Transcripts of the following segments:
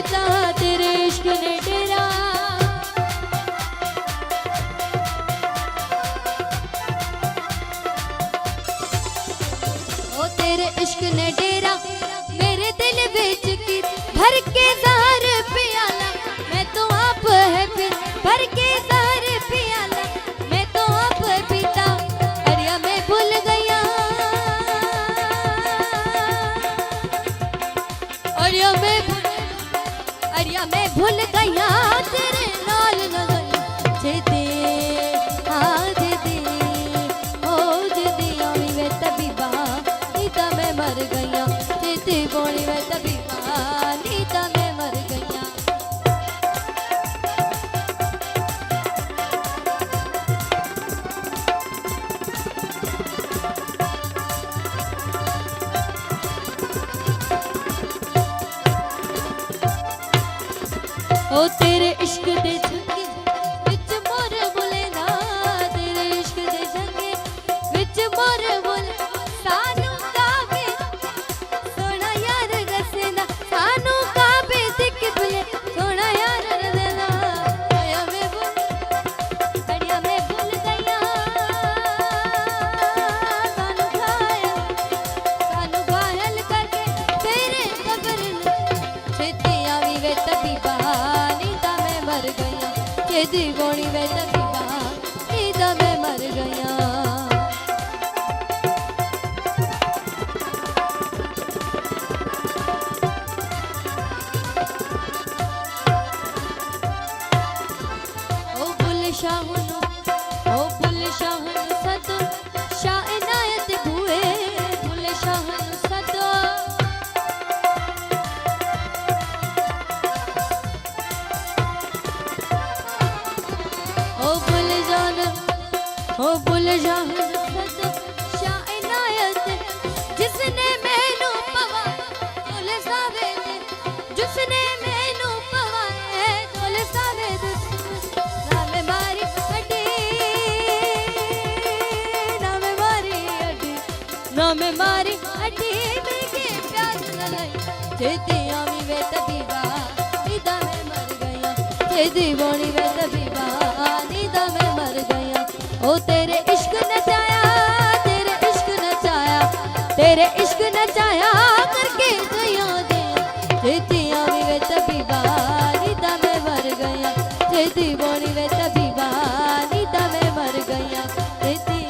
पीता तेरे इश्क ने डेरा। ओ तेरे इश्क ने डेरा मेरे दिल बिच की भर के ज़हर पियाला। मैं तो आप है फिर भर के ज़हर पियाला। मैं तो आप पीता अरिया मैं भूल गया। अरिया मैं भूल गया तेरे नाल न गई जेदे हाँ जेदे ओ जेदे आवी वे तबीबा नीता मैं मर गया। जेदे बोली वे तबीबा नीता मैं मर गया। ओ तेरे इश्क दे झंगे विच मोर बोले ना। तेरे इश्क दे झंगे विच मोर बोले सानू काबे सोना यार गसेना। सानू काबे दिख बोले सोना यार रजना। अड़िया मैं भूल गया। सानू घायल करके तेरे कब्र ने छेती आवी वे तबीबा मर गया। जेदी बोली वे तबीबा नीदा मैं मर गया। ओ बुल शाहनु सदो शाह इनायत हुए। बुल शाहनु सदो ओ बुल जान सद शाह इनायत जिसने मैनू पवा तोले सावे दे। जिसने मैनू पवा तोले सावे दे। ना मैं मारी अड्डी ना मैं मारी अड्डी ना मैं मारी अड्डी मेरे प्यास न लई। जेदी आवी वे तबीबा नीदा मैं मर गया। जेदी बोली वे तबीबा नीदा मैं मर गया। ओ तेरे इश्क नचाया तेरे इश्क नचाया तेरे इश्क नचाया करके गया दे। जेदी आवी वे तबीबा नीदा मैं मर गया। जेदी बोली वे तबीबा नीदा मैं मर गया। जेदी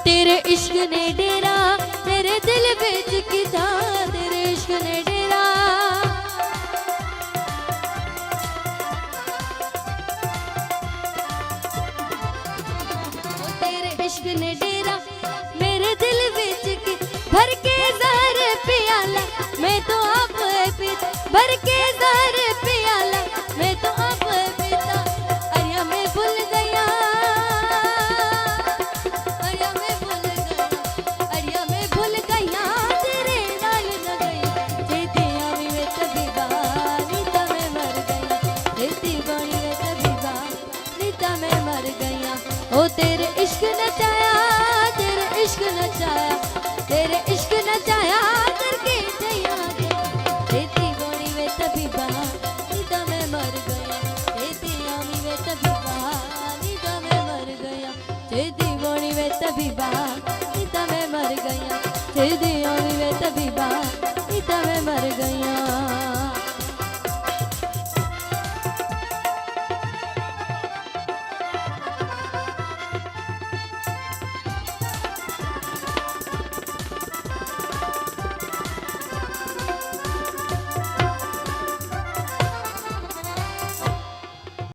तेरे इश्क ने डेरा मेरे दिल बिच कीता। तेरे इश्क ने डेरा तेरे इश्क ने डेरा मेरे दिल बिच की भर के ज़हर पियाला। मैं तो आप पीता भर के ज़हर पियाला। मैं तो आप पीता अरिया मैं भूल गया। ओ तेरे इश्क नचाया तेरे इश्क नचाया तेरे इश्क नचाया करके गया दे। तेरी बोली वे तबीबा नीदा मैं मर गया। तेरी आमी वे तबीबा नीदा मैं मर गया। तेरी बोली वे तबीबा नीदा मैं मर गया। तेरी आमी वे तबीबा नीदा मैं मर गया।